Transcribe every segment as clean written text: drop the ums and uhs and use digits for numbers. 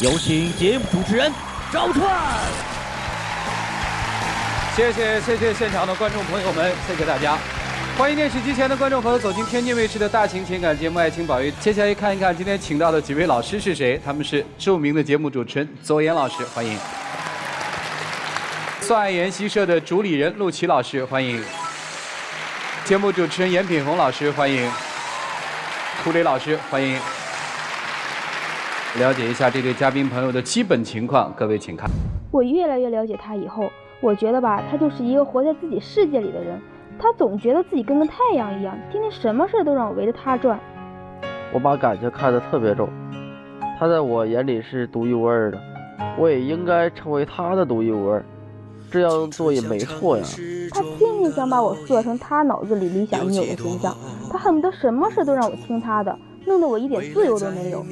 有请节目主持人赵川。谢谢现场的观众朋友们，谢谢大家。欢迎电视机前的观众朋友走进天津卫视的大型情感节目《爱情宝玉》。接下来看一看今天请到的几位老师是谁？他们是著名的节目主持人左岩老师，欢迎；算爱研习社的主理人陆琪老师，欢迎；节目主持人严品红老师，欢迎；涂磊老师，欢迎。了解一下这对嘉宾朋友的基本情况，各位请看。我越来越了解他以后，我觉得吧，他就是一个活在自己世界里的人。他总觉得自己跟个太阳一样，天天什么事都让我围着他转。我把感情看得特别重，他在我眼里是独一无二的，我也应该成为他的独一无二，这样做也没错呀。他天天想把我塑造成他脑子里理想女友的形象，他恨不得什么事都让我听他的，弄得我一点自由都没有。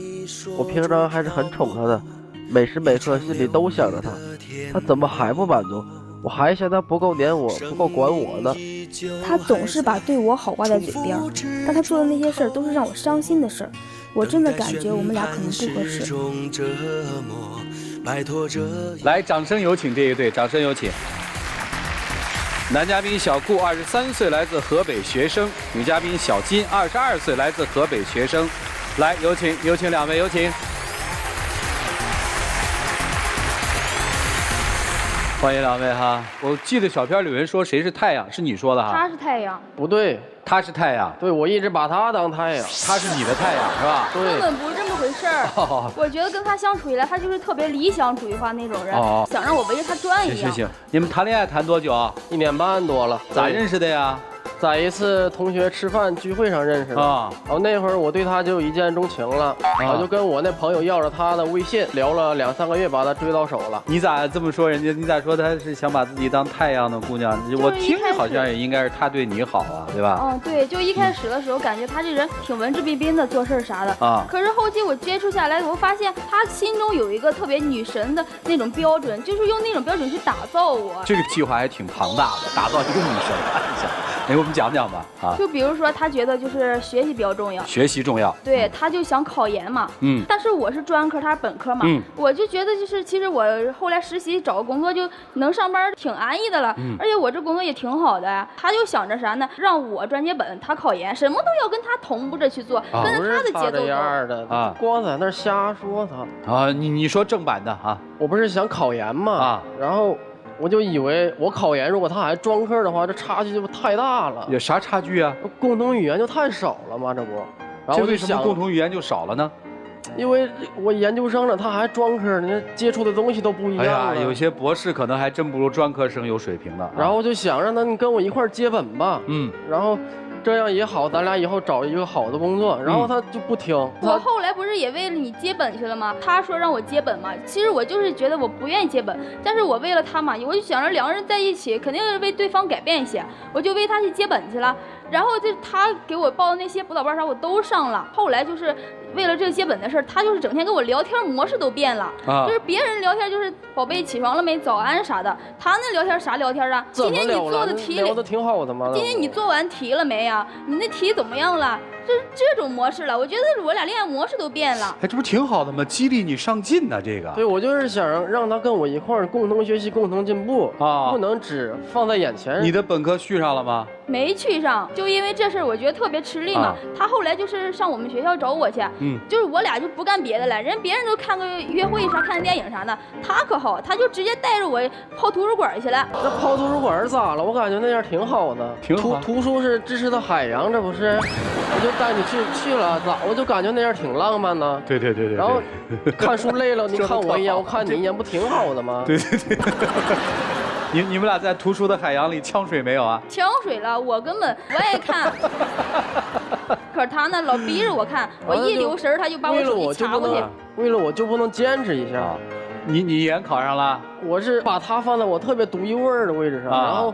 我平常还是很宠他的，每时每刻心里都想着他，他怎么还不满足？我还嫌他不够黏我，不够管我呢。他总是把对我好挂在嘴边，但他做的那些事儿都是让我伤心的事儿。我真的感觉我们俩可能不合适。来，掌声有请这一对，掌声有请。男嘉宾小顾23岁，来自河北学生；女嘉宾小金22岁，来自河北学生。来，有请两位，有请。欢迎两位哈！我记得小片里人说谁是太阳，是你说的哈？他是太阳，不对，他是太阳，对，我一直把他当太阳，他是你的太阳是吧？根对，本不是这么回事儿。我觉得跟他相处起来，他就是特别理想主义化那种人，想让我围着他转一样。行，你们谈恋爱谈多久啊1年半多了。咋认识的呀？在一次同学吃饭聚会上认识的啊，然后那会儿我对他就一见钟情了，然后就跟我那朋友要了他的微信，聊了2、3个月，把他追到手了。你咋这么说人家？你咋说他是想把自己当太阳的姑娘？我听着好像也应该是他对你好啊，对吧？嗯，对，就一开始的时候感觉他这人挺文质彬彬的，做事啥的啊。可是后期我接触下来，我发现他心中有一个特别女神的那种标准，就是用那种标准去打造我。这个计划还挺庞大的，打造一个女神。哎，我们讲讲吧啊。就比如说，他觉得就是学习比较重要，学习重要。对，他就想考研嘛。但是我是专科，他是本科嘛。我就觉得就是，其实我后来实习找个工作就能上班，挺安逸的了。而且我这工作也挺好的呀。他就想着啥呢？让我专接本，他考研，什么都要跟他同步着去做，跟着他的节奏走。光在那瞎说他。啊，你说正版的啊？我不是想考研嘛然后。我就以为我考研，如果他还专科的话，这差距就太大了。有啥差距啊？共同语言就太少了嘛，这不。然后这为什么共同语言就少了呢？因为我研究生了，他还专科，你接触的东西都不一样了。哎呀，有些博士可能还真不如专科生有水平呢。然后我就想让他你跟我一块接本吧。然后。这样也好，咱俩以后找一个好的工作。然后他就不听。我后来不是也为了你接本去了吗？他说让我接本嘛，其实我就是觉得我不愿意接本，但是我为了他嘛，我就想着2个人在一起，肯定是为对方改变一些，我就为他去接本去了。然后就他给我报的那些辅导班啥我都上了。后来就是为了这个接本的事儿，他就是整天跟我聊天模式都变了。就是别人聊天就是宝贝起床了没、早安啥的，他那聊天啥聊天啊？今天你做的题聊的挺好的吗？今天你做完题了没呀？你那题怎么样了？这种模式了，我觉得我俩恋爱模式都变了。哎，这不挺好的吗？激励你上进呢，这个。对，我就是想让他跟我一块儿共同学习、共同进步啊，不能只放在眼前。你的本科续上了吗？没去上，就因为这事儿，我觉得特别吃力嘛。他后来就是上我们学校找我去，就是我俩就不干别的了，别人都看个约会啥、看电影啥的，他可好，他就直接带着我泡图书馆去了。那泡图书馆咋了？我感觉那样挺好的，挺好。图书是知识的海洋，这不是？我就带你去了，咋？我就感觉那样挺浪漫的。对。然后看书累了，你看我一眼，我看你一眼，不挺好的吗？对。你们俩在图书的海洋里呛水没有啊？呛水了，我根本不爱看。可是他呢，老逼着我看，我一留神他就把我手机插过去。为了我就不能坚持一下。你研考上了？我是把他放在我特别独一无二的位置上，然后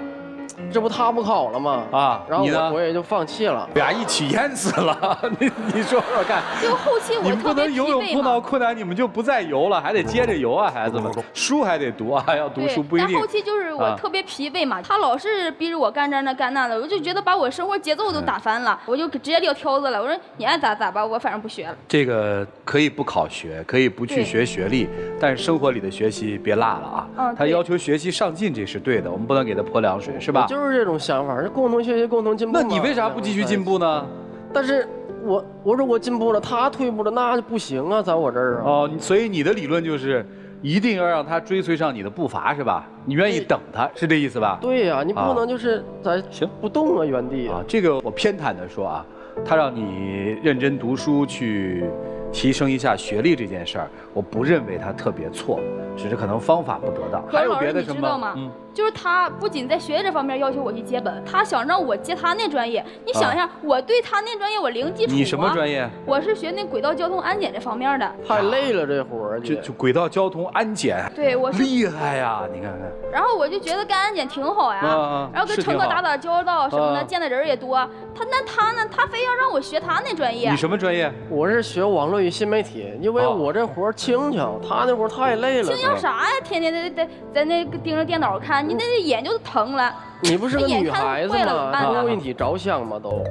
这不他不考了吗？啊，然后你呢我也就放弃了。俩一起淹死了，你说说看。就后期我你们不特别疲能游泳惫嘛。碰到困难你们就不再游了，还得接着游啊，孩子们，书还得读啊，要读书不一定但后。期就是我特别疲惫嘛，他老是逼着我干这那干那的，我就觉得把我生活节奏都打翻了，我就直接撂挑子了。我说你爱咋咋吧，我反正不学了。这个可以不考学，可以不去学学历，但是生活里的学习别落了啊。他要求学习上进，这是对的，我们不能给他泼凉水，是吧？就是这种想法，共同学习，共同进步。那你为啥不继续进步呢？但是我说我进步了，他退步了，那就不行啊，在我这儿啊。哦，所以你的理论就是一定要让他追随上你的步伐，是吧？你愿意等他，是这意思吧？对呀，你不能就是在行不动啊，原地啊。这个我偏袒的说啊，他让你认真读书去提升一下学历这件事儿，我不认为他特别错，只是可能方法不得当。还有别的什么？你知道吗？就是他不仅在学业这方面要求我去接本，他想让我接他那专业。你想一下，我对他那专业我零基础啊。你什么专业？我是学那轨道交通安检这方面的。太累了这活儿，就轨道交通安检。对，我是厉害呀！你看看。然后我就觉得干安检挺好呀，然后跟乘客打打交道什么的，见的人也多。他呢？他非要让我学他那专业。你什么专业？我是学网络与新媒体，因为我这活儿轻巧，他那活儿太累了。轻巧啥呀？天天在那个盯着电脑看，你那眼就疼了。你不是个女孩子吗？为你着想嘛都。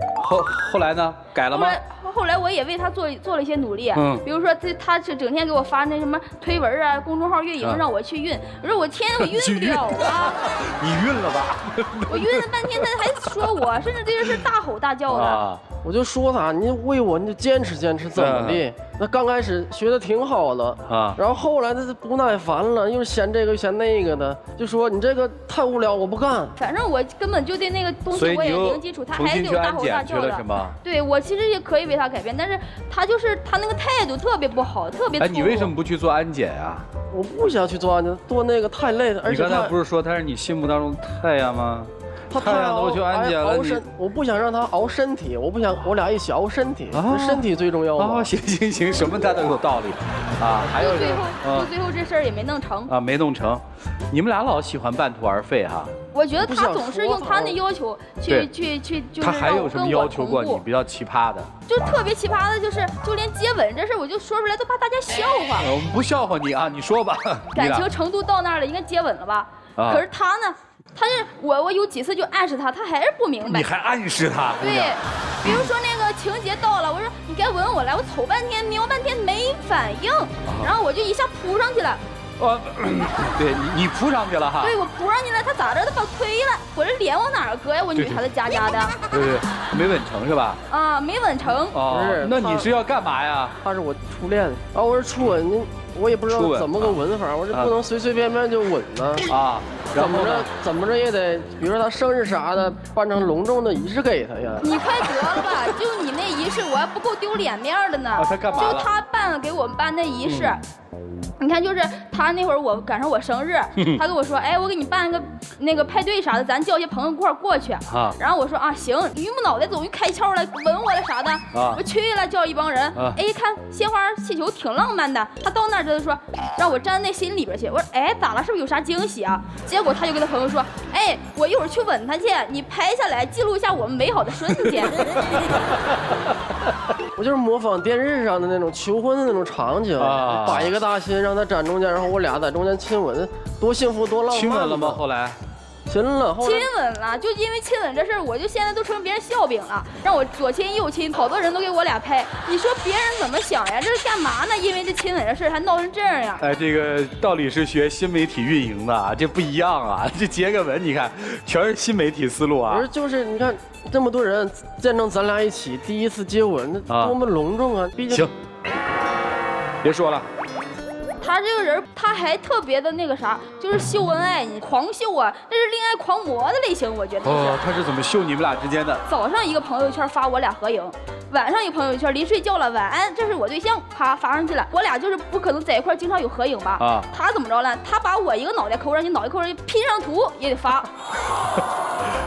后来呢？改了吗？后来我也为他做了一些努力，比如说他是整天给我发那什么推文啊，公众号运营让我去运，我说我天我运不了啊。你运了吧？我运了半天，他还说我，甚至对这事大吼大叫的。我就说他，你为我你就坚持，怎么的？那刚开始学的挺好的啊，然后后来他就不耐烦了，又嫌这个嫌那个的，就说你这个太无聊，我不干。反正我根本就对那个东西我也零基础，他还给我大吼大叫的。对，我其实也可以为他改变，但是他那个态度特别不好，特别粗鲁。哎，你为什么不去做安检啊？我不想去做安检，做那个太累了。而且你刚才不是说他是你心目当中的太阳吗？太阳都去安检了，我不想让他熬身体，我不想我俩一起熬身体，身体最重要嘛。行，什么他都有道理，啊，还有最后这事儿也没弄成啊，没弄成，你们俩老喜欢半途而废哈。我觉得他总是用他那要求去，就是他还有什么要求过你比较奇葩的？就特别奇葩的，就连接吻这事我就说出来都怕大家笑话。我们不笑话你啊，你说吧。感情程度到那儿了，应该接吻了吧？可是他呢？他是我有几次就暗示他，他还是不明白。你还暗示他？对，比如说那个情节到了，我说你该吻我来，我瞅半天瞄半天没反应，然后我就一下扑上去了。对你扑上去了哈？对，我扑上去了，他咋着？他把我推了，我这脸往哪儿搁呀？我女孩子家的。对，没吻成是吧？啊，没吻成。哦，那你是要干嘛呀？他是我初恋啊，我是初吻，我也不知道怎么个吻法，我这不能随随便便就吻呢啊。怎么着也得，比如说他生日啥的，办成隆重的仪式给他呀。你快得了吧！就你那仪式，我还不够丢脸面的呢。他干嘛了？就他给我们办那仪式。你看，就是他那会儿，我赶上我生日，他跟我说，哎，我给你办个那个派对啥的，咱叫些朋友一块过去。然后我说啊，行，榆木脑袋终于开窍了，吻我了啥的。我去了，叫一帮人。哎，看鲜花气球挺浪漫的。他到那儿就说，让我站那心里边去。我说，哎，咋了？是不是有啥惊喜啊？结果他就跟他朋友说，哎，我一会儿去吻他去，你拍下来记录一下我们美好的瞬间。我就是模仿电视上的那种求婚的那种场景，摆一个大心让他站中间，然后我俩在中间亲吻，多幸福多浪漫。亲吻了吗？后来亲了，亲吻了，就因为亲吻这事儿，我就现在都成别人笑柄了，让我左亲右亲，好多人都给我俩拍。你说别人怎么想呀？这是干嘛呢？因为这亲吻这事儿还闹成这样呀？哎，这个道理是学新媒体运营的，这不一样啊！这接个吻，你看，全是新媒体思路啊。不是，就是你看这么多人见证咱俩一起第一次接吻，那多么隆重啊！毕竟行，别说了。他这个人，他还特别的那个啥，就是秀恩爱，你狂秀啊，这是恋爱狂魔的类型，我觉得。哦，他是怎么秀你们俩之间的？早上一个朋友圈发我俩合影，晚上一个朋友圈临睡觉了，晚安，这是我对象，啪发上去了。我俩就是不可能在一块经常有合影吧？啊，他怎么着了？他把我一个脑袋抠上去，脑袋抠上去，P 上图也得发。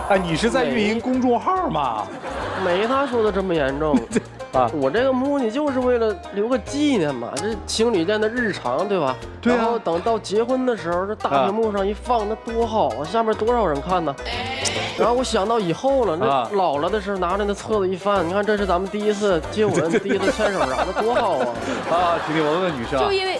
哎，你是在运营公众号吗？没他说的这么严重。啊，我这个目的就是为了留个纪念嘛，这情侣间的日常，对吧？对啊。然后等到结婚的时候，这大屏幕上一放，那多好啊！下面多少人看呢？然后我想到以后了，那老了的时候拿着那册子一翻，你看这是咱们第一次接吻，第一次牵手啥的，多好啊！啊，婷婷，我问问女生，就因为，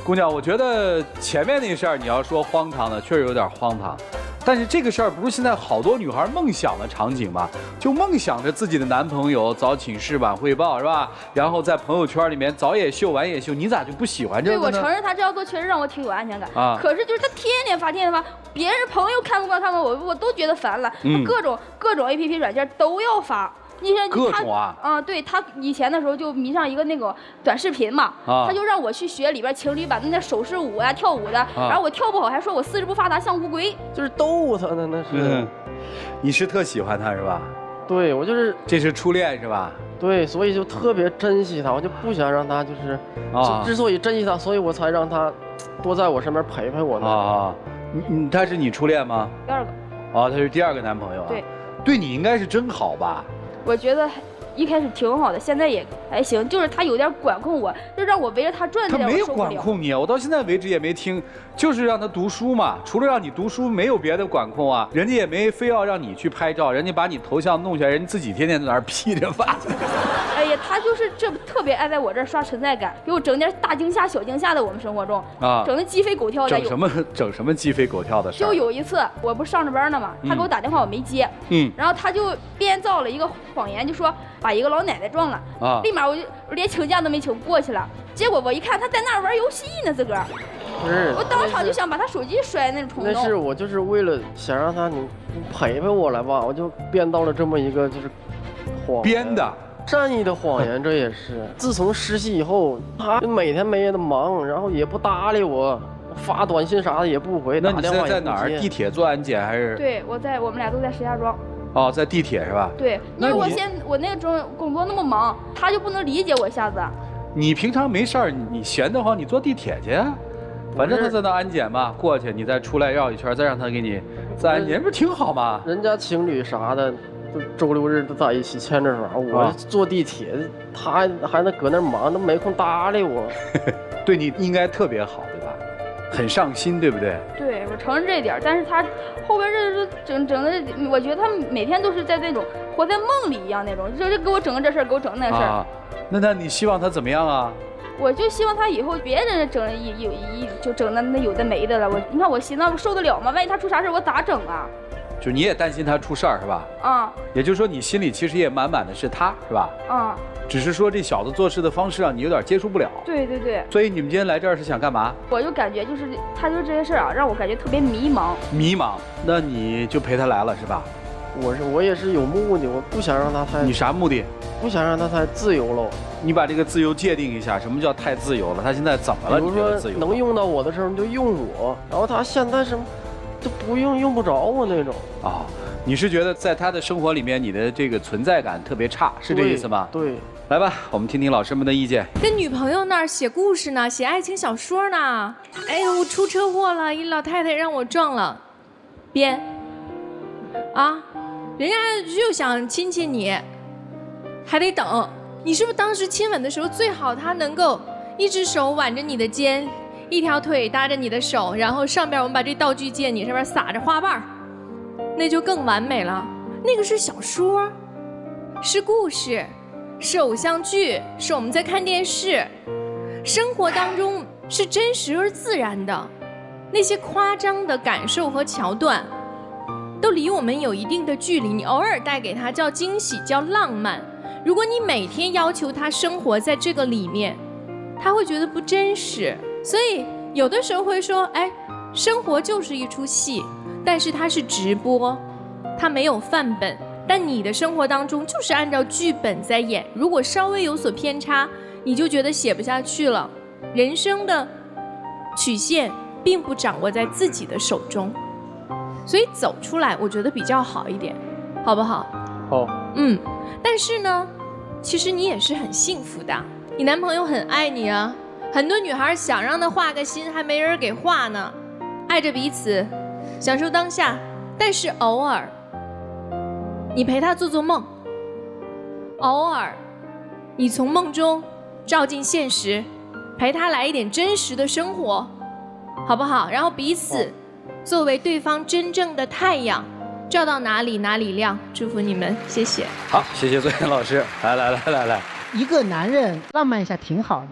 姑娘，我觉得前面那事儿你要说荒唐的，确实有点荒唐。但是这个事儿不是现在好多女孩梦想的场景吗？就梦想着自己的男朋友早请示晚汇报是吧？然后在朋友圈里面早也秀晚也秀，你咋就不喜欢这个呢？对，我承认他这样做确实让我挺有安全感啊。可是就是他天天发，别人朋友看不惯他们，我都觉得烦了。各种 APP 软件都要发。你说各种啊，对他以前的时候就迷上一个那个短视频嘛，他就让我去学里边情侣版的那手势舞啊、跳舞的，然后我跳不好还说我四肢不发达像乌龟，就是逗他呢，那是。你是特喜欢他是吧？对，我就是。这是初恋是吧？对，所以就特别珍惜他，我就不想让他就是，之所以珍惜他，所以我才让他多在我身边陪陪我呢。啊，他是你初恋吗？第二个。哦，他是第二个男朋友啊。对。对你应该是真好吧？我觉得一开始挺好的，现在也还行，就是他有点管控我，就让我围着他转。他没有管控你，我到现在为止也没听，就是让他读书嘛。除了让你读书，没有别的管控啊。人家也没非要让你去拍照，人家把你头像弄下来，人家自己天天在那儿披着发。哎呀，他就是这特别爱在我这儿刷存在感，给我整点大惊吓、小惊吓的。我们生活中啊，整的鸡飞狗跳的。整什么鸡飞狗跳的事？就有一次，我不是上着班呢嘛，他给我打电话，我没接。然后他就编造了一个谎言，就说把一个老奶奶撞了。立马我连请假都没请过去了。结果我一看他在那儿玩游戏呢，自个儿。我当场就想把他手机摔那种冲动。那是我就是为了想让他你陪陪我来吧，我就编到了这么一个就是谎编的。善意的谎言，这也是。自从实习以后，他每天没夜的忙，然后也不搭理我，发短信啥的也不回。那你现在在哪儿？地铁做安检还是？对，我们俩都在石家庄。哦，在地铁是吧？对，因为我那个工作那么忙，他就不能理解我一下子。你平常没事儿，你闲得慌，你坐地铁去啊。反正他在那安检嘛，过去你再出来绕一圈，再让他给你再安检，不是挺好吗？人家情侣啥的。周六日都在一起牵着手，我坐地铁，他还能搁那忙，都没空搭理我。对你应该特别好，对吧？很上心，对不对？对，我承认这一点，但是他后边这整的，我觉得他每天都是在那种活在梦里一样那种，这给我整个这事儿，给我整那事儿。啊，那你希望他怎么样啊？我就希望他以后别人整就整那有的没的了。你看我心脏受得了吗？万一他出啥事我咋整啊？就你也担心他出事儿是吧？啊，也就是说你心里其实也满满的是他，是吧？啊，只是说这小子做事的方式让你有点接受不了。对对对。所以你们今天来这儿是想干嘛？我就感觉就是他就这些事儿啊，让我感觉特别迷茫。迷茫？那你就陪他来了是吧？我也是有目的，我不想让他太。你啥目的？不想让他太自由了。你把这个自由界定一下，什么叫太自由了？他现在怎么了？比如说能用到我的时候你就用我，然后他现在是。就不用不着我那种啊，你是觉得在他的生活里面，你的这个存在感特别差，是这意思吗？对，来吧，我们听听老师们的意见。跟女朋友那儿写故事呢，写爱情小说呢。哎呦，我出车祸了，一老太太让我撞了，编啊，人家就想亲亲你，还得等。你是不是当时亲吻的时候最好他能够一只手挽着你的肩？一条腿搭着你的手，然后上边我们把这道具借你，上面撒着花瓣，那就更完美了。那个是小说，是故事，是偶像剧，是我们在看电视。生活当中是真实而自然的，那些夸张的感受和桥段，都离我们有一定的距离。你偶尔带给他叫惊喜，叫浪漫。如果你每天要求他生活在这个里面，他会觉得不真实。所以有的时候会说，哎，生活就是一出戏，但是它是直播，它没有范本，但你的生活当中就是按照剧本在演，如果稍微有所偏差，你就觉得写不下去了。人生的曲线并不掌握在自己的手中，所以走出来我觉得比较好一点，好不好？好。但是呢，其实你也是很幸福的，你男朋友很爱你啊。很多女孩想让他画个心，还没人给画呢。爱着彼此，享受当下，但是偶尔，你陪他做做梦，偶尔，你从梦中照进现实，陪他来一点真实的生活，好不好？然后彼此作为对方真正的太阳，照到哪里哪里亮。祝福你们，谢谢。好，谢谢左岩老师。来，一个男人浪漫一下挺好的，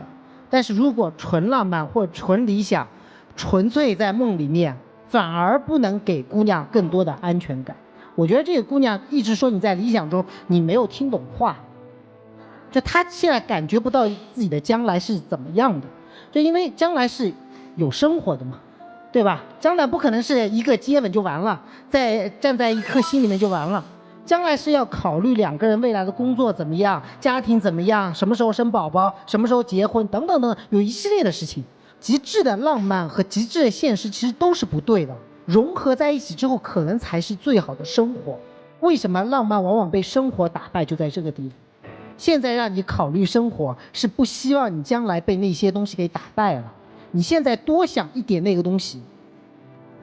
但是如果纯浪漫或纯理想，纯粹在梦里面，反而不能给姑娘更多的安全感。我觉得这个姑娘一直说你在理想中你没有听懂话，就她现在感觉不到自己的将来是怎么样的，就因为将来是有生活的嘛，对吧？将来不可能是一个接吻就完了，再站在一颗心里面就完了。将来是要考虑两个人未来的工作怎么样，家庭怎么样，什么时候生宝宝，什么时候结婚，等等等等，有一系列的事情。极致的浪漫和极致的现实其实都是不对的，融合在一起之后可能才是最好的生活。为什么浪漫往往被生活打败，就在这个地方。现在让你考虑生活，是不希望你将来被那些东西给打败了。你现在多想一点那个东西，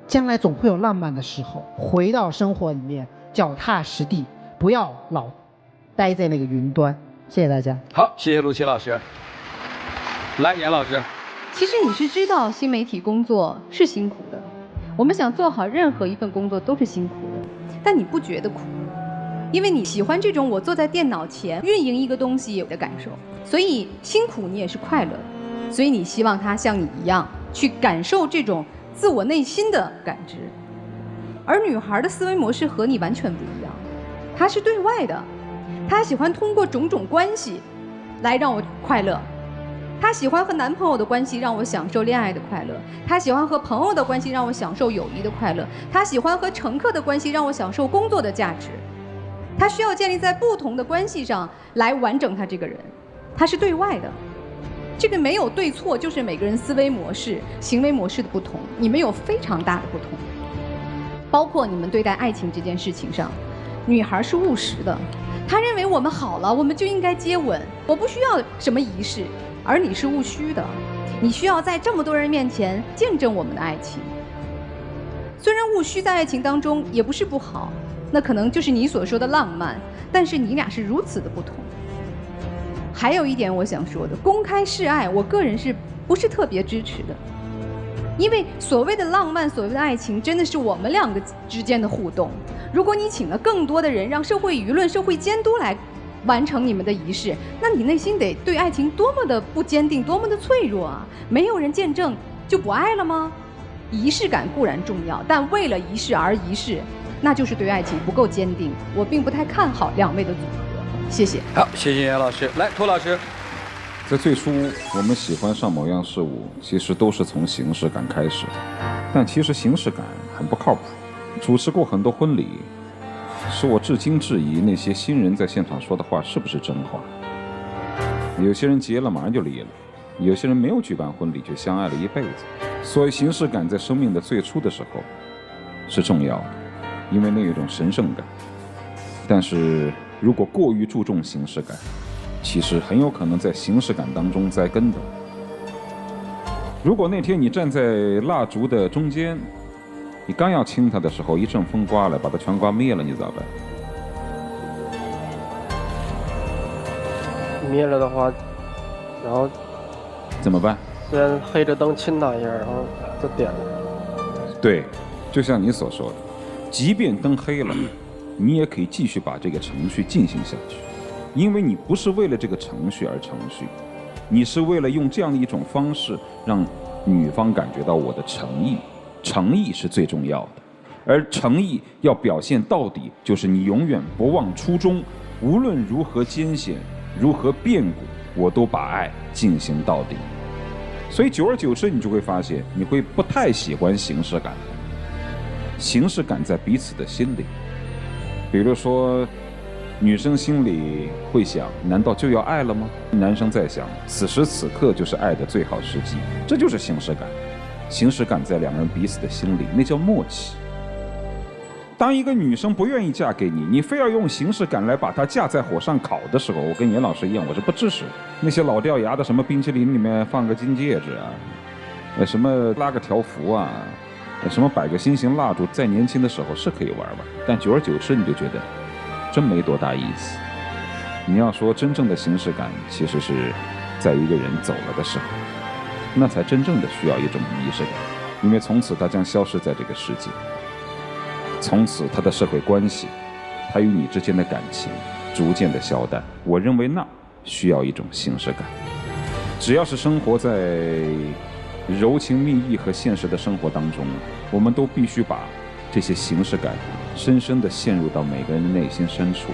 将来总会有浪漫的时候。回到生活里面，脚踏实地，不要老待在那个云端。谢谢大家。好，谢谢陆琪老师。来，严老师。其实你是知道新媒体工作是辛苦的，我们想做好任何一份工作都是辛苦的，但你不觉得苦，因为你喜欢这种我坐在电脑前运营一个东西的感受，所以辛苦你也是快乐的，所以你希望他像你一样去感受这种自我内心的感知。而女孩的思维模式和你完全不一样，她是对外的，她喜欢通过种种关系来让我快乐。她喜欢和男朋友的关系让我享受恋爱的快乐，她喜欢和朋友的关系让我享受友谊的快乐，她喜欢和乘客的关系让我享受工作的价值。她需要建立在不同的关系上来完整她这个人，她是对外的。这个没有对错，就是每个人思维模式、行为模式的不同，你们有非常大的不同。包括你们对待爱情这件事情上，女孩是务实的，她认为我们好了，我们就应该接吻，我不需要什么仪式。而你是务虚的，你需要在这么多人面前见证我们的爱情。虽然务虚在爱情当中也不是不好，那可能就是你所说的浪漫，但是你俩是如此的不同。还有一点我想说的，公开示爱，我个人是不是特别支持的？因为所谓的浪漫，所谓的爱情，真的是我们两个之间的互动。如果你请了更多的人，让社会舆论、社会监督来完成你们的仪式，那你内心得对爱情多么的不坚定，多么的脆弱啊！没有人见证就不爱了吗？仪式感固然重要，但为了仪式而仪式，那就是对爱情不够坚定。我并不太看好两位的组合。谢谢。好，谢谢严老师。来，涂老师。在最初，我们喜欢上某样事物，其实都是从形式感开始的，但其实形式感很不靠谱。主持过很多婚礼，使我至今质疑那些新人在现场说的话是不是真话。有些人结了马上就离了，有些人没有举办婚礼却相爱了一辈子。所以形式感在生命的最初的时候是重要的，因为那有一种神圣感。但是如果过于注重形式感，其实很有可能在形式感当中栽跟头。如果那天你站在蜡烛的中间，你刚要亲它的时候，一阵风刮来，把它全刮灭了，你咋办？灭了的话，然后怎么办？先黑着灯亲他一下，然后再点了。对，就像你所说的，即便灯黑了，你也可以继续把这个程序进行下去，因为你不是为了这个程序而程序，你是为了用这样的一种方式让女方感觉到我的诚意。诚意是最重要的，而诚意要表现到底，就是你永远不忘初衷，无论如何艰险，如何变故，我都把爱进行到底。所以久而久之，你就会发现，你会不太喜欢形式感。形式感在彼此的心里，比如说，女生心里会想，难道就要爱了吗？男生在想，此时此刻就是爱的最好时机，这就是形式感。形式感在两人彼此的心里，那叫默契。当一个女生不愿意嫁给你，你非要用形式感来把她架在火上烤的时候，我跟严老师一样，我是不支持的。那些老掉牙的什么冰淇淋里面放个金戒指啊，什么拉个条幅啊，什么摆个心形蜡烛，在年轻的时候是可以玩玩，但久而久之你就觉得真没多大意思。你要说真正的形式感，其实是在一个人走了的时候，那才真正的需要一种仪式感，因为从此他将消失在这个世界，从此他的社会关系，他与你之间的感情逐渐的消淡。我认为那需要一种形式感。只要是生活在柔情蜜意和现实的生活当中，我们都必须把这些形式感深深地陷入到每个人的内心深处。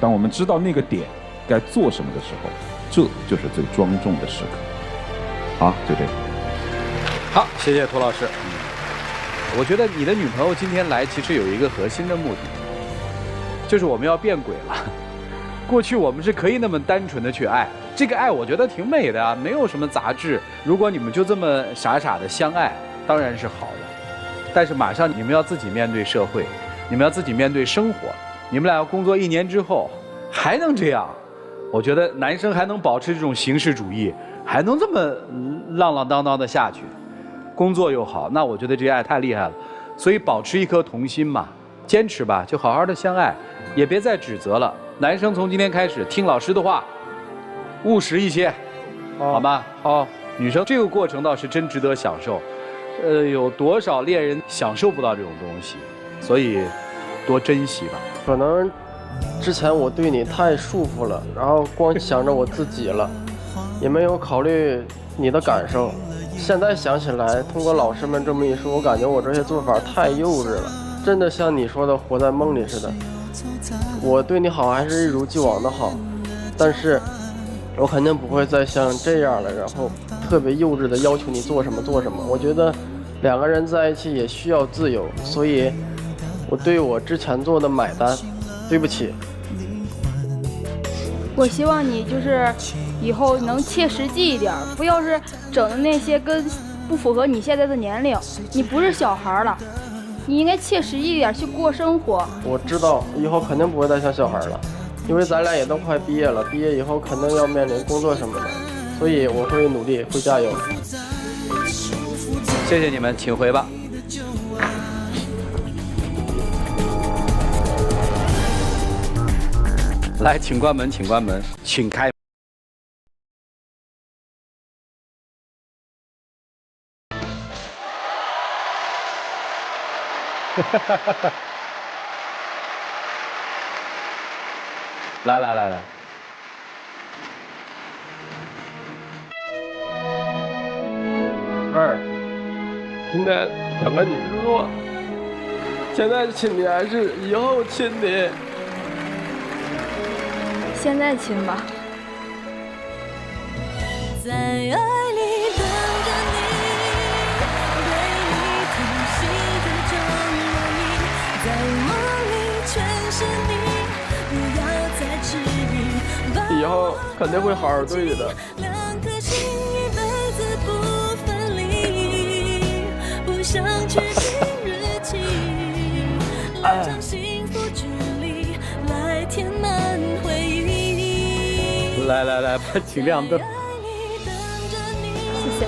当我们知道那个点该做什么的时候，这就是最庄重的时刻。好，就这样。好，谢谢涂老师。我觉得你的女朋友今天来其实有一个核心的目的，就是我们要变轨了。过去我们是可以那么单纯的去爱，这个爱我觉得挺美的啊，没有什么杂质。如果你们就这么傻傻的相爱，当然是好的。但是马上你们要自己面对社会，你们要自己面对生活，你们俩要工作1年之后还能这样，我觉得男生还能保持这种形式主义，还能这么浪浪荡荡的下去，工作又好，那我觉得这爱太厉害了。所以保持一颗童心嘛，坚持吧，就好好的相爱，也别再指责了。男生从今天开始听老师的话，务实一些，好吗？好。女生这个过程倒是真值得享受，有多少恋人享受不到这种东西，所以多珍惜吧。可能之前我对你太束缚了，然后光想着我自己了，也没有考虑你的感受。现在想起来，通过老师们这么一说，我感觉我这些做法太幼稚了，真的像你说的活在梦里似的。我对你好还是一如既往的好，但是我肯定不会再像这样了，然后特别幼稚的要求你做什么做什么。我觉得两个人在一起也需要自由，所以我对我之前做的买单，对不起。我希望你就是以后能切实际一点，不要是整的那些跟不符合你现在的年龄。你不是小孩了，你应该切实一点去过生活。我知道以后肯定不会再像小孩了，因为咱俩也都快毕业了，毕业以后肯定要面临工作什么的，所以我会努力，会加油。谢谢你们，请回吧。来，请关门，请关门，请开。来来来来，二，今天想跟你说，现在亲你还是以后亲你？现在亲吧。在爱里等着你，对你疼惜的折磨你，在梦里全是你，不要再迟疑。以后肯定会好好对你的。两颗心一辈子不分离，不想确定日期，拉长幸福距离，来填满回忆。来来来，请亮灯。谢谢。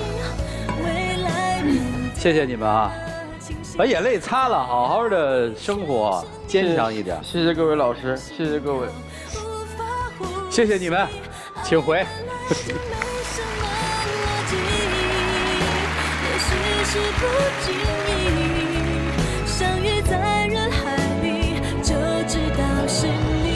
谢谢你们啊，把眼泪擦了，好好的生活，坚强一点。谢谢各位老师，谢谢各位，谢谢你们，请回。相遇在人海里，就知道是你。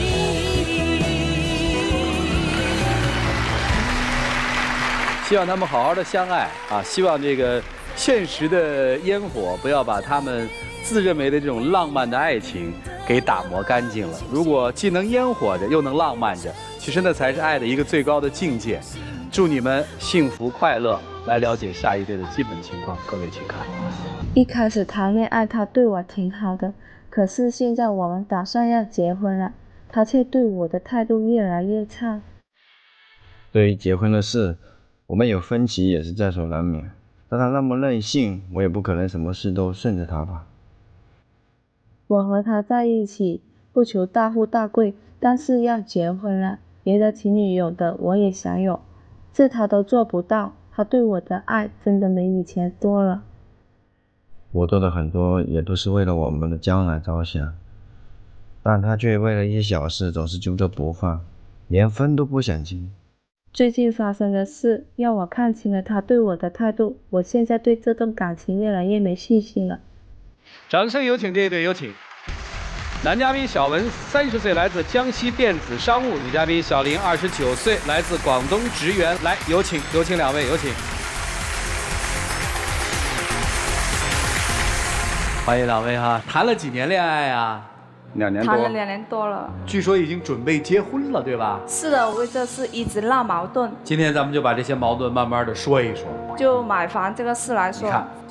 希望他们好好的相爱啊！希望这个现实的烟火不要把他们自认为的这种浪漫的爱情给打磨干净了。如果既能烟火着，又能浪漫着，其实那才是爱的一个最高的境界。祝你们幸福快乐。来了解下一对的基本情况，各位请看。一开始谈恋爱，他对我挺好的，可是现在我们打算要结婚了，他却对我的态度越来越差。对于结婚的事，我们有分歧也是在所难免，但他那么任性，我也不可能什么事都顺着他吧。我和他在一起，不求大富大贵，但是要结婚了，别的情侣有的我也想有，这他都做不到。他对我的爱真的没以前多了。我做的很多也都是为了我们的将来着想，但他却为了一些小事总是揪着不放。连分都不想进。最近发生的事让我看清了他对我的态度，我现在对这段感情越来越没信心了。掌声有请这一对，有请。男嘉宾小文30岁，来自江西电子商务；女嘉宾小林29岁，来自广东职员。来，有请两位，有请。欢迎两位哈，谈了几年恋爱呀？2年多。谈了2年多了。据说已经准备结婚了，对吧？是的，我为这事一直闹矛盾。今天咱们就把这些矛盾慢慢的说一说。就买房这个事来说，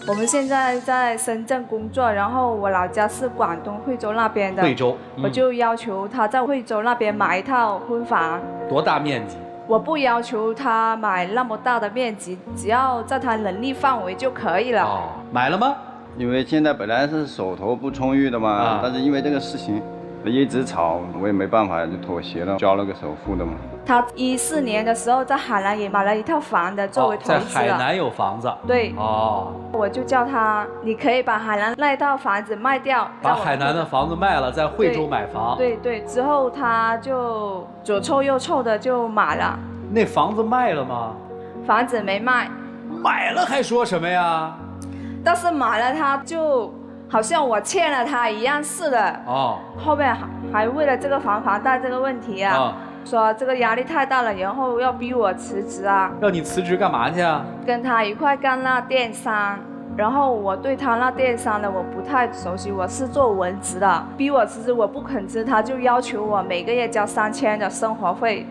我们现在在深圳工作，然后我老家是广东惠州那边的。惠州，我就要求他在惠州那边买一套婚房。多大面积？我不要求他买那么大的面积，只要在他能力范围就可以了。哦，买了吗？因为现在本来是手头不充裕的嘛，但是因为这个事情一直吵，我也没办法就妥协了，交了个首付的嘛。他14年的时候在海南也买了一套房的作为投资了。在海南有房子。对。哦。我就叫他，你可以把海南那一套房子卖掉，把海南的房子卖了，在惠州买房。对对，之后他就左凑右凑的就买了。那房子卖了吗？房子没卖。买了还说什么呀？但是买了他就好像我欠了他一样似的。哦。后面还为了这个房贷这个问题啊，说这个压力太大了，然后要逼我辞职啊。让你辞职干嘛去啊？跟他一块干那电商，然后我对他那电商的我不太熟悉，我是做文职的，逼我辞职我不肯辞，他就要求我每个月交3000的生活费，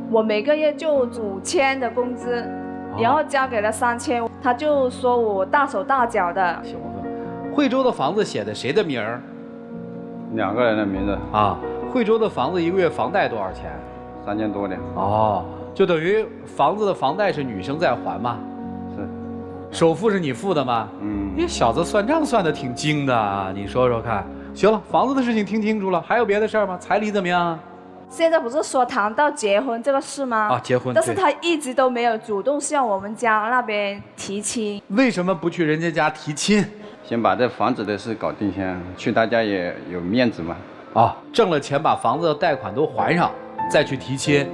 我每个月就5000的工资，然后交给了3000，他就说我大手大脚的。行了，惠州的房子写的谁的名儿？2个人的名字啊。惠州的房子一个月房贷多少钱？3000多点。哦，就等于房子的房贷是女生在还吗？是。首付是你付的吗？这小子算账算得挺精的啊，你说说看。行了，房子的事情听清楚了，还有别的事儿吗？彩礼怎么样啊？现在不是说谈到结婚这个事吗？啊，结婚。但是他一直都没有主动向我们家那边提亲。为什么不去人家家提亲？先把这房子的事搞定先，去他家也有面子嘛。啊，挣了钱把房子的贷款都还上，再去提亲。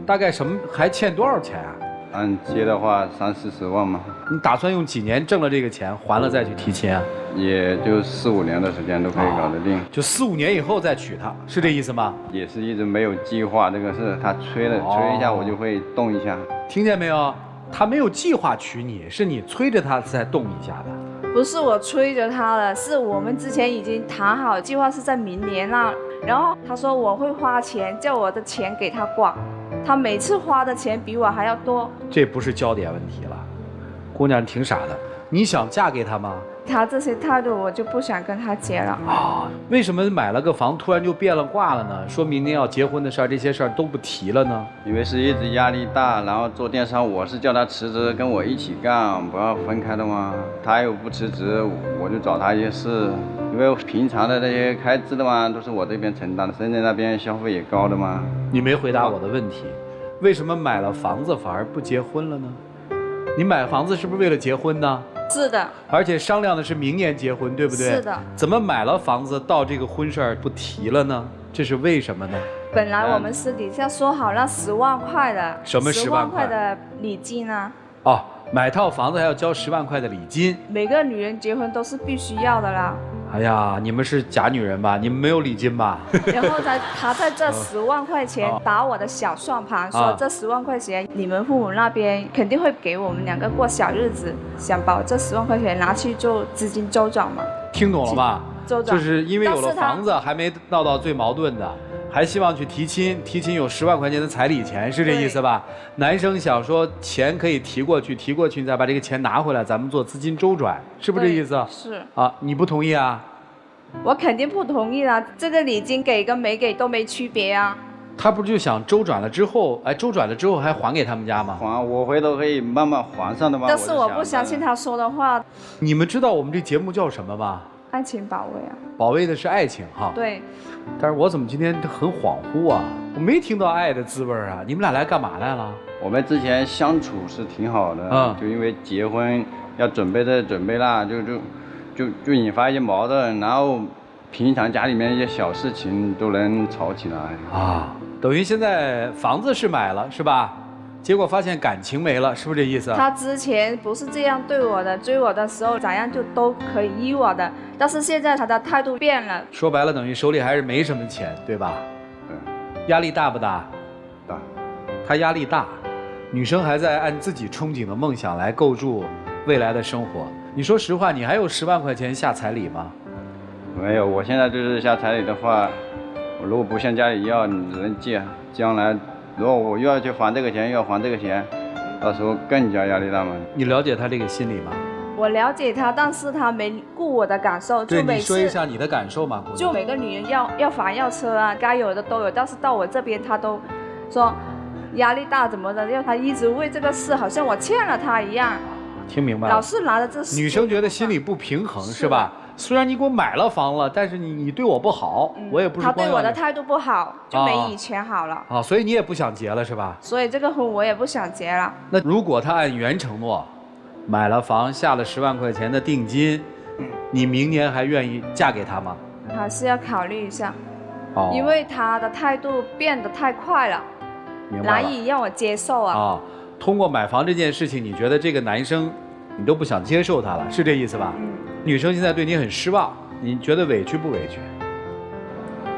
大概还欠多少钱啊？按揭的话30-40万嘛。你打算用几年挣了这个钱还了再去提亲啊？也就4-5年的时间都可以搞得定。就4-5年以后再娶她，是这意思吗？也是一直没有计划这个事，他催一下我就会动一下。听见没有？他没有计划娶你，是你催着他才动一下的。不是我催着他的，是我们之前已经谈好，计划是在明年了。然后他说我会花钱，叫我的钱给他管，他每次花的钱比我还要多。这不是焦点问题了，姑娘挺傻的，你想嫁给他吗？他这些态度，我就不想跟他结了啊！为什么买了个房突然就变了卦了呢？说明年要结婚的事儿，这些事儿都不提了呢？因为是一直压力大，然后做电商，我是叫他辞职跟我一起干，不要分开的嘛。他又不辞职，我就找他一些事，因为平常的那些开支的嘛，都是我这边承担的，深圳那边消费也高的嘛。你没回答我的问题，为什么买了房子反而不结婚了呢？你买房子是不是为了结婚呢？是的，而且商量的是明年结婚，对不对？是的。怎么买了房子到这个婚事儿不提了呢？这是为什么呢？本来我们私底下说好那10万块的，什么10万块的礼金呢？哦，买套房子还要交10万块的礼金。每个女人结婚都是必须要的啦。哎呀，你们是假女人吧？你们没有礼金吧？然后他在这10万块钱打我的小算盘，说这10万块钱你们父母那边肯定会给我们2个过小日子，想把这10万块钱拿去做资金周转嘛。听懂了吧？周转就是因为有了房子，还没闹到最矛盾的。还希望去提亲，提亲有10万块钱的彩礼钱，是这意思吧？男生想说钱可以提过去，你再把这个钱拿回来，咱们做资金周转，是不是这意思？是啊，你不同意啊？我肯定不同意啦，这个礼金给跟没给都没区别啊。他不就想周转了之后，周转了之后还还给他们家吗？还，我回头可以慢慢还上的吗？但是我不相信他说的话。你们知道我们这节目叫什么吗？爱情保卫啊，保卫的是爱情哈。对。但是我怎么今天很恍惚啊？我没听到爱的滋味啊！你们俩来干嘛来了？我们之前相处是挺好的，就因为结婚要准备这准备那，就引发一些矛盾，然后平常家里面一些小事情都能吵起来啊。等于现在房子是买了是吧？结果发现感情没了，是不是这意思？他之前不是这样对我的，追我的时候咋样就都可以依我的，但是现在他的态度变了。说白了，等于手里还是没什么钱，对吧？对。压力大不大？大。他压力大，女生还在按自己憧憬的梦想来构筑未来的生活。你说实话，你还有10万块钱下彩礼吗？没有，我现在就是下彩礼的话，我如果不向家里要，你只能借。将来如果我又要去还这个钱，又要还这个钱，到时候更加压力大嘛。你了解他这个心理吗？我了解他，但是他没顾我的感受。对，你说一下你的感受嘛。就每个女人要房要车啊，该有的都有，但是到我这边他都说压力大怎么的，要他一直为这个事，好像我欠了他一样。听明白了。老是拿着这事。女生觉得心里不平衡是吧？虽然你给我买了房了，但是你对我不好，我也不是。他对我的态度不好，就没以前好了。啊，所以你也不想结了是吧？所以这个婚我也不想结了。那如果他按原承诺，买了房，下了10万块钱的定金，你明年还愿意嫁给他吗？还是要考虑一下，因为他的态度变得太快了，难以让我接受啊。通过买房这件事情，你觉得这个男生，你都不想接受他了，是这意思吧？女生现在对你很失望，你觉得委屈不委屈？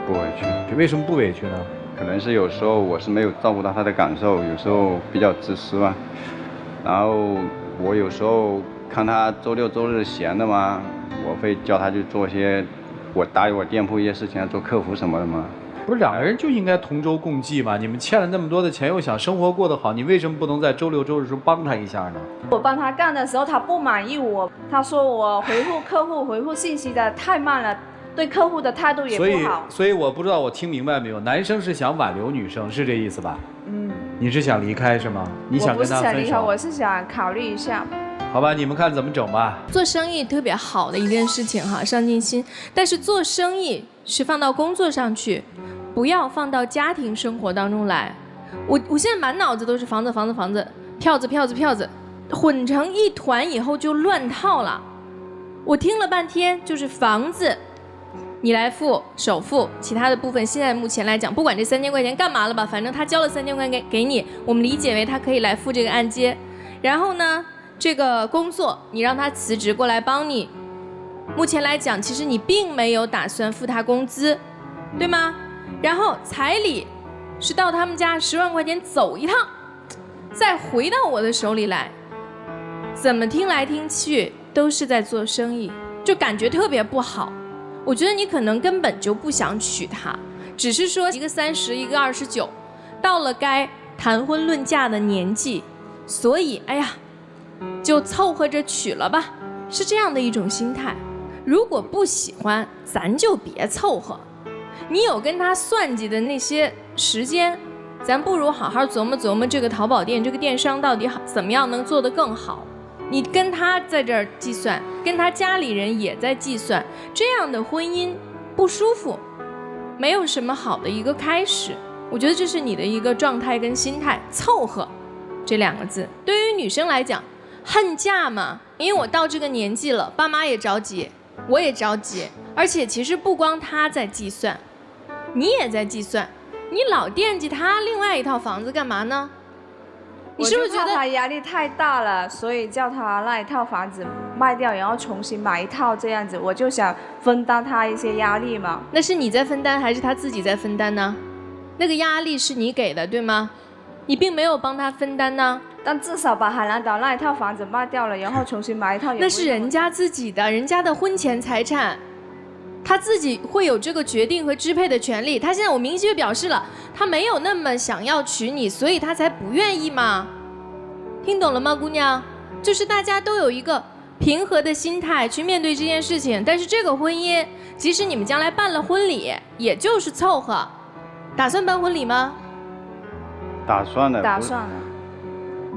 不委屈。为什么不委屈呢？可能是有时候我是没有照顾到他的感受，有时候比较自私吧。然后我有时候看他周六周日闲的嘛，我会叫他去做些我打理我店铺一些事情，做客服什么的嘛。不是2个人就应该同舟共济嘛？你们欠了那么多的钱，又想生活过得好，你为什么不能在周六周日时候帮他一下呢？我帮他干的时候，他不满意我，他说我回复客户回复信息的太慢了，对客户的态度也不好。所以我不知道我听明白没有？男生是想挽留女生，是这意思吧？你是想离开是吗？你想跟他分手？我不是想离开，我是想考虑一下。好吧，你们看怎么整吧。做生意特别好的一件事情哈，上进心。但是做生意是放到工作上去，不要放到家庭生活当中来。我现在满脑子都是房子，票子，混成一团以后就乱套了。我听了半天，就是房子，你来付首付，其他的部分现在目前来讲，不管这3000块钱干嘛了吧，反正他交了3000块给你，我们理解为他可以来付这个按揭。然后呢，这个工作你让他辞职过来帮你，目前来讲，其实你并没有打算付他工资，对吗？然后彩礼是到他们家10万块钱走一趟，再回到我的手里来，怎么听来听去都是在做生意，就感觉特别不好。我觉得你可能根本就不想娶她，只是说一个30，一个29，到了该谈婚论嫁的年纪，所以哎呀，就凑合着娶了吧，是这样的一种心态。如果不喜欢，咱就别凑合。你有跟他算计的那些时间，咱不如好好琢磨琢磨这个淘宝店，这个电商到底怎么样能做得更好。你跟他在这儿计算，跟他家里人也在计算，这样的婚姻不舒服，没有什么好的一个开始。我觉得这是你的一个状态跟心态，凑合这2个字。对于女生来讲，恨嫁嘛，因为我到这个年纪了，爸妈也着急，我也着急，而且其实不光他在计算，你也在计算，你老惦记他另外一套房子干嘛呢？你是不是觉得他压力太大了，所以叫他那一套房子卖掉，然后重新买一套这样子？我就想分担他一些压力嘛。那是你在分担还是他自己在分担呢？那个压力是你给的，对吗？你并没有帮他分担呢。但至少把海南岛那一套房子卖掉了，然后重新买一套也。那是人家自己的，人家的婚前财产，他自己会有这个决定和支配的权利。他现在我明确表示了，他没有那么想要娶你，所以他才不愿意嘛。听懂了吗，姑娘？就是大家都有一个平和的心态去面对这件事情。但是这个婚姻，即使你们将来办了婚礼，也就是凑合。打算办婚礼吗？打算了。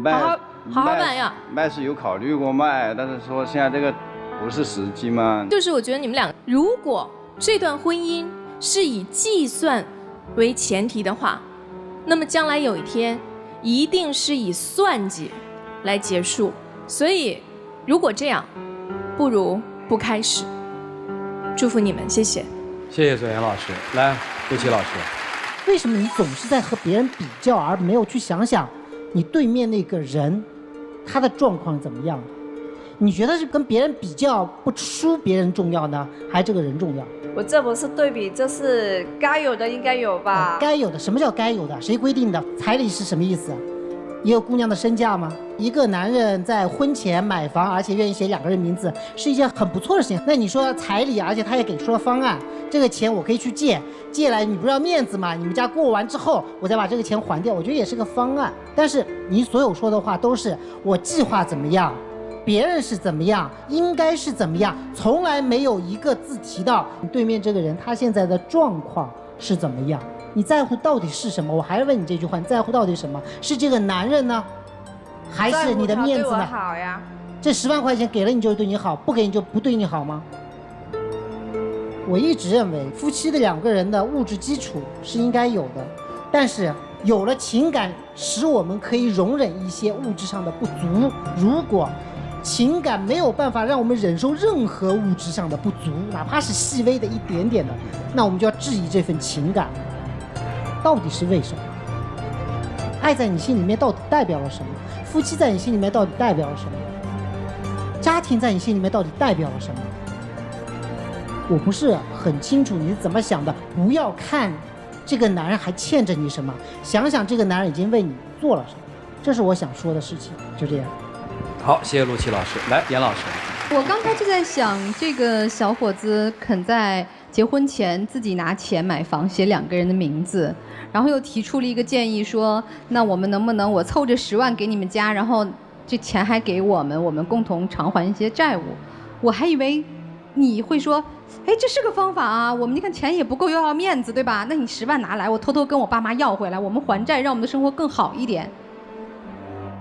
好好办呀。卖是有考虑过卖，但是说现在这个不是时机嘛。就是我觉得你们俩，如果这段婚姻是以计算为前提的话，那么将来有一天一定是以算计来结束。所以如果这样，不如不开始。祝福你们，谢谢。谢谢左岩老师。来，刘琦老师。为什么你总是在和别人比较，而没有去想想你对面那个人他的状况怎么样？你觉得是跟别人比较不输别人重要呢，还是这个人重要？我这不是对比，这是该有的应该有吧？该有的，什么叫该有的？谁规定的？彩礼是什么意思？一个姑娘的身价吗？一个男人在婚前买房，而且愿意写2个人名字，是一件很不错的事情。那你说彩礼，而且他也给出了方案，这个钱我可以去借来，你不是要面子吗？你们家过完之后，我再把这个钱还掉，我觉得也是个方案。但是你所有说的话都是我计划怎么样，别人是怎么样，应该是怎么样，从来没有一个字提到你对面这个人他现在的状况是怎么样。你在乎到底是什么？我还是问你这句话，你在乎到底什么？是这个男人呢，还是你的面子呢？好呀，这10万块钱给了你就对你好，不给你就不对你好吗？我一直认为夫妻的2个人的物质基础是应该有的，但是有了情感，使我们可以容忍一些物质上的不足。如果情感没有办法让我们忍受任何物质上的不足，哪怕是细微的一点点的，那我们就要质疑这份情感到底是为什么？爱在你心里面到底代表了什么？夫妻在你心里面到底代表了什么？家庭在你心里面到底代表了什么？我不是很清楚你是怎么想的。不要看这个男人还欠着你什么，想想这个男人已经为你做了什么，这是我想说的事情。就这样。好，谢谢陆琪老师。来，严老师。我刚才就在想，这个小伙子肯在结婚前自己拿钱买房，写2个人的名字，然后又提出了一个建议说，那我们能不能我凑这10万给你们家，然后这钱还给我们共同偿还一些债务。我还以为你会说，哎，这是个方法啊，我们你看钱也不够，又要面子，对吧？那你10万拿来，我偷偷跟我爸妈要回来，我们还债，让我们的生活更好一点。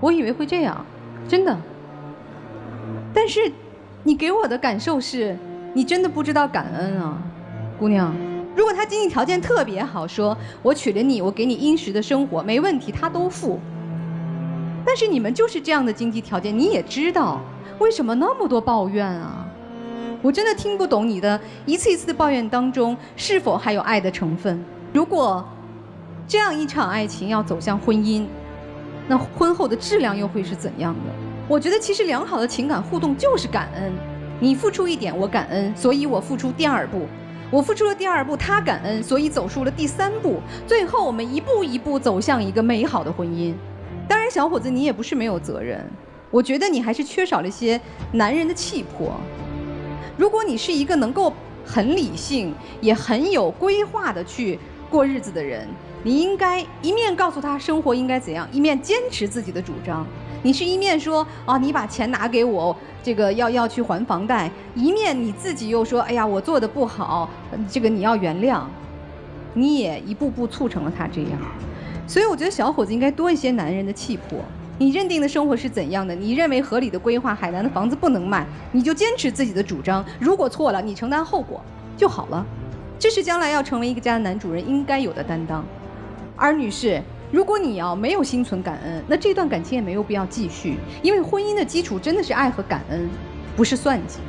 我以为会这样，真的。但是你给我的感受是，你真的不知道感恩啊，姑娘。如果他经济条件特别好，说我娶了你，我给你殷实的生活，没问题，他都付。但是你们就是这样的经济条件，你也知道，为什么那么多抱怨啊？我真的听不懂你的一次一次的抱怨当中是否还有爱的成分。如果这样一场爱情要走向婚姻，那婚后的质量又会是怎样的？我觉得其实良好的情感互动就是感恩，你付出一点我感恩，所以我付出第2步，我付出了第2步，他感恩，所以走出了第3步，最后我们一步一步走向一个美好的婚姻。当然小伙子你也不是没有责任，我觉得你还是缺少了一些男人的气魄。如果你是一个能够很理性也很有规划的去过日子的人，你应该一面告诉他生活应该怎样，一面坚持自己的主张。你是一面说啊，你把钱拿给我，这个要去还房贷，一面你自己又说，哎呀，我做的不好，这个你要原谅。你也一步步促成了他这样。所以我觉得小伙子应该多一些男人的气魄。你认定的生活是怎样的？你认为合理的规划，海南的房子不能卖，你就坚持自己的主张。如果错了，你承担后果就好了。这是将来要成为一个家的男主人应该有的担当。而女士，如果你要没有心存感恩，那这段感情也没有必要继续，因为婚姻的基础真的是爱和感恩，不是算计。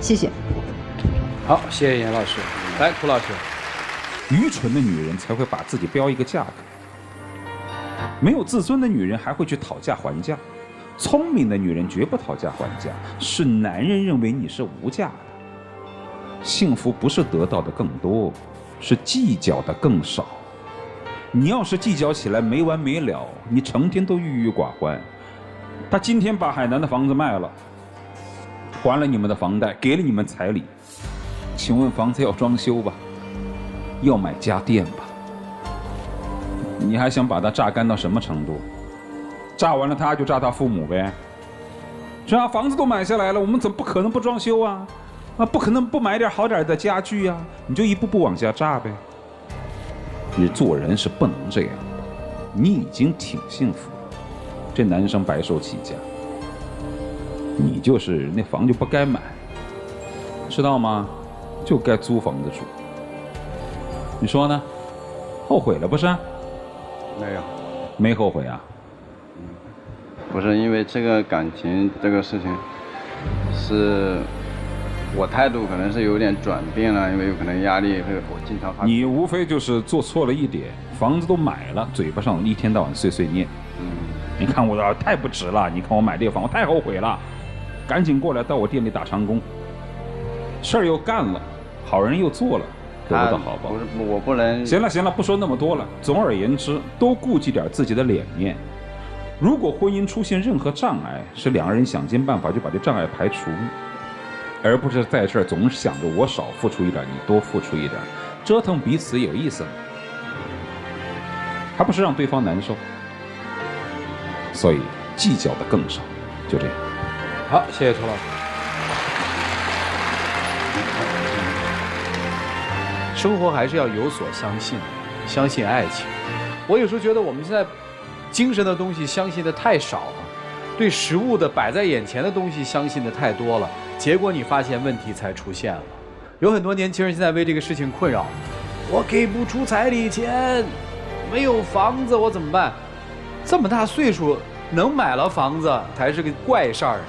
谢谢。好，谢谢严老师。来，涂老师。愚蠢的女人才会把自己标一个价格，没有自尊的女人还会去讨价还价，聪明的女人绝不讨价还价，是男人认为你是无价的。幸福不是得到的更多，是计较的更少。你要是计较起来没完没了，你成天都郁郁寡欢。他今天把海南的房子卖了，还了你们的房贷，给了你们彩礼，请问房子要装修吧？要买家电吧？你还想把他榨干到什么程度？榨完了他就榨他父母呗。是啊，房子都买下来了，我们怎么不可能不装修啊？啊，不可能不买点好点的家具啊！你就一步步往下榨呗。你做人是不能这样的，你已经挺幸福了，这男生白手起家，你就是那房就不该买，知道吗？就该租房子住。你说呢？后悔了不是？没有，没后悔啊？不是因为这个感情这个事情，是我态度可能是有点转变了，因为有可能压力会我经常发。你无非就是做错了一点，房子都买了，嘴巴上一天到晚碎碎念。你看我太不值了，你看我买这个房我太后悔了，赶紧过来到我店里打长工。事儿又干了，好人又做了，得不到好报。不是，我不能。行了，不说那么多了。总而言之，多顾及点自己的脸面。如果婚姻出现任何障碍，是两个人想尽办法就把这障碍排除，而不是在这儿总是想着我少付出一点，你多付出一点，折腾彼此有意思吗？还不是让对方难受。所以计较的更少，就这样。好，谢谢涂老师。生活还是要有所相信，相信爱情。我有时候觉得我们现在精神的东西相信的太少了，对实物的摆在眼前的东西相信的太多了，结果你发现问题才出现了。有很多年轻人现在为这个事情困扰，我给不出彩礼钱，没有房子我怎么办？这么大岁数能买了房子才是个怪事儿呢。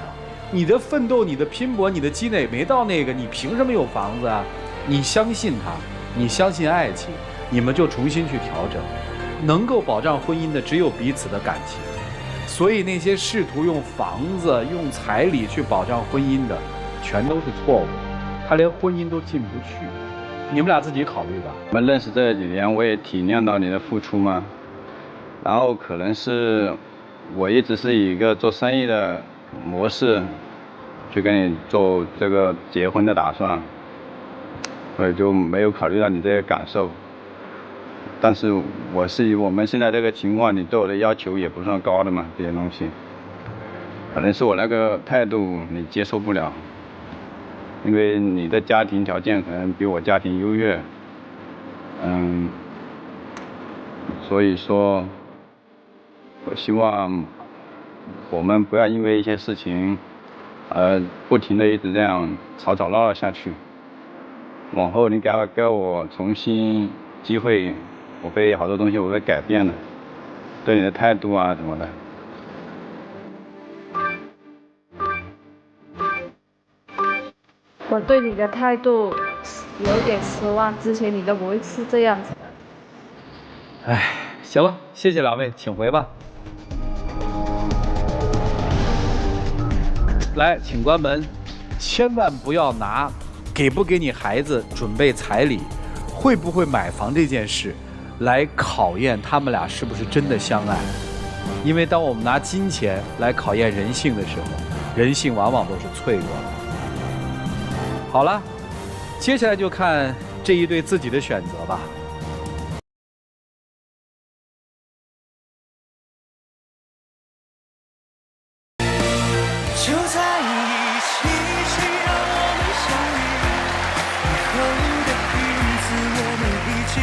你的奋斗、你的拼搏、你的积累没到那个，你凭什么有房子啊？你相信他，你相信爱情，你们就重新去调整。能够保障婚姻的只有彼此的感情，所以那些试图用房子、用彩礼去保障婚姻的，全都是错误的。他连婚姻都进不去。你们俩自己考虑吧。我们认识这几年，我也体谅到你的付出嘛。然后可能是我一直是以一个做生意的模式去跟你做这个结婚的打算，所以就没有考虑到你这些感受。但是我是以我们现在这个情况，你对我的要求也不算高的嘛，这些东西，可能是我那个态度你接受不了，因为你的家庭条件可能比我家庭优越，所以说，我希望我们不要因为一些事情，不停的一直这样吵吵闹闹下去。往后你给我重新机会，我会好多东西我会改变的，对你的态度啊什么的。我对你的态度有点失望，之前你都不会是这样子的。哎，行了，谢谢两位，请回吧。来，请关门，千万不要拿给不给你孩子准备彩礼，会不会买房这件事来考验他们俩是不是真的相爱。因为当我们拿金钱来考验人性的时候，人性往往都是脆弱的。好了，接下来就看这一对自己的选择吧。就在一起，谁让我们相遇？以后的日子，我们一起。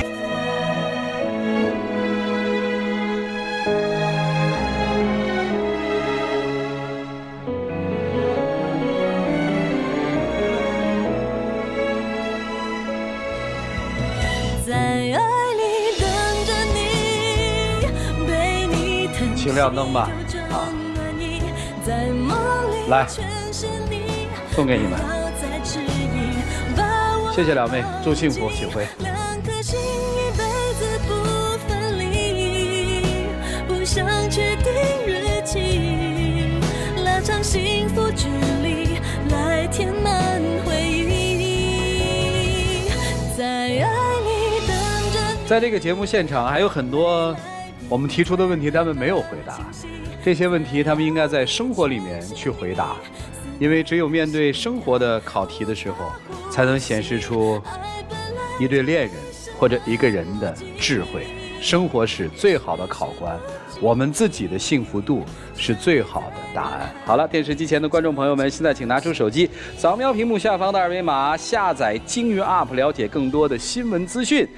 在爱里等着你，被你疼。请亮灯吧，啊。来，送给你们，谢谢两位，祝幸福，请回。在这个节目现场还有很多我们提出的问题，他们没有回答。这些问题他们应该在生活里面去回答，因为只有面对生活的考题的时候，才能显示出一对恋人或者一个人的智慧。生活是最好的考官，我们自己的幸福度是最好的答案。好了，电视机前的观众朋友们，现在请拿出手机，扫描屏幕下方的二维码，下载鲸鱼 App， 了解更多的新闻资讯。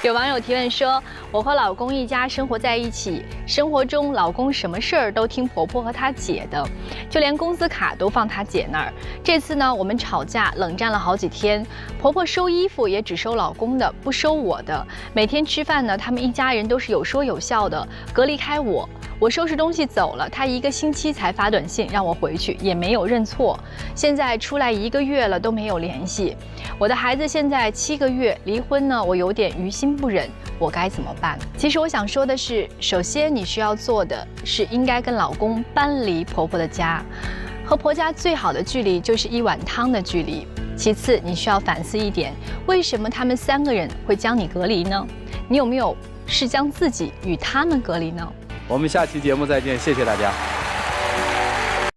有网友提问说，我和老公一家生活在一起，生活中老公什么事儿都听婆婆和他姐的，就连工资卡都放他姐那儿。这次呢，我们吵架冷战了好几天，婆婆收衣服也只收老公的，不收我的。每天吃饭呢，他们一家人都是有说有笑的，隔离开我。我收拾东西走了，他1个星期才发短信让我回去，也没有认错。现在出来1个月了都没有联系。我的孩子现在7个月，离婚呢，我有点于心不忍，我该怎么办？其实我想说的是，首先你需要做的是应该跟老公搬离婆婆的家，和婆家最好的距离就是1碗汤的距离。其次，你需要反思一点，为什么他们3个人会将你隔离呢？你有没有是将自己与他们隔离呢？我们下期节目再见，谢谢大家。